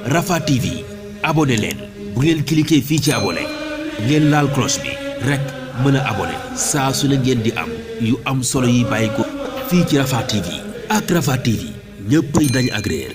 Rafah TV abonné leen bu ngeen cliquer fii ci abonné ngeen laal cloche bi rek mën a abonné saa su ne ngeen di am yu am solo yi bàyyi ko fii ci Rafah TV ak Rafah TV ñëppay dañ ak réer.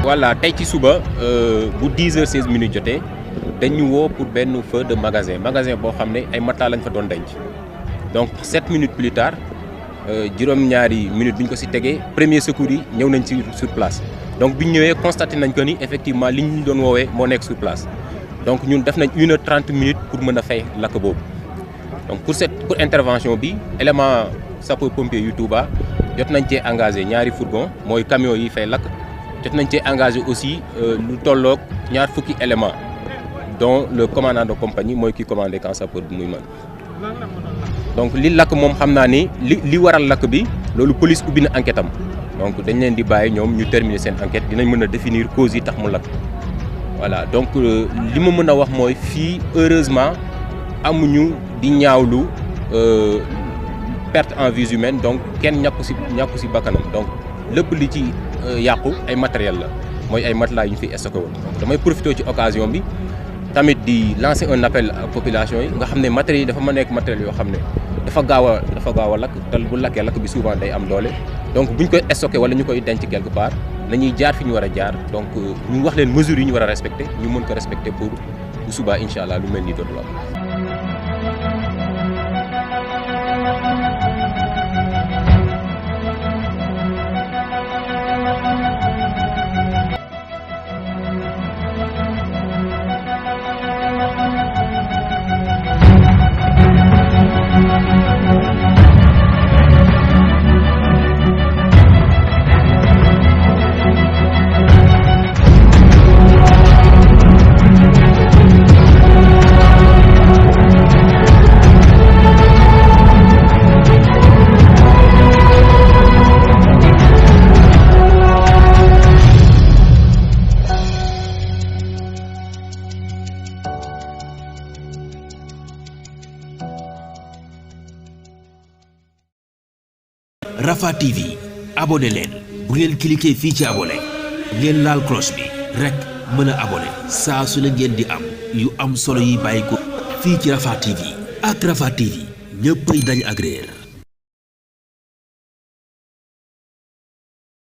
Voilà, tey ci suba bu 10h16 jotee dañu woo pour benn feu de magasin boo xam ne ay matelas lañ fa doon denc donc 7 minutes plus tard juróom-ñaari minutes bi ñu ko ci tegee premier secours yi ñëw nañ ci sur place donc bi ñu ñëwee constaté nañ ko ni effectivement li ñu doon woowee moo nekk sur place donc ñun def nañ 1h30 minutes pour mën a fay lakk boobu donc pour intervention bi élément sapeur pompier yu Touba jot nañ cee engagé ñaari fourgon mooy camion yi fay lakk. jot nañ cee engagé aussi lu tolloog ñaar fukki élément dont le commandant de compagnie mooy ki commandé Camp Sapeur bi muy man donc li lakk moom xam naa ni li waral lakk bi loolu police ubbi na enquête am donc dañ leen di bàyyi ñoom ñu terminer seen enquête dinañ mën a définir cause yi tax mu lakk voilà donc li ma mën a wax mooy fii heureusement amuñu di ñaawlu perte en vies humaines donc kenn ñàkku si bakkanam donc lépp li ci yàqu ay matériel la mooy ay matelas yu ñu fi stocké woon donc damay profité ci occasion bi tamit di lancer un appel à population yi nga xam ne matériels yi dafa ma nekk matériel yoo xam ne dafa gaaw a lakk te bu lakkee lakk bi souvent day am doole donc buñ koy stocké wala ñu koy denc quelque part nañuy jaar fi ñu war a jaar donc ñu wax leen mesures yi ñu war a respecté ñu mën ko respecté pour bu subaa incha allah lu mel ni dootul am. Rafah TV abonné leen bu ngeen cliquer fii ci abonné ngeen laal cloche bi rek mën a abonné saa su ne ngeen di am yu am solo yi bàyyi ko fii ci Rafah TV ak Rafah TV ñëppay dañ ak réer.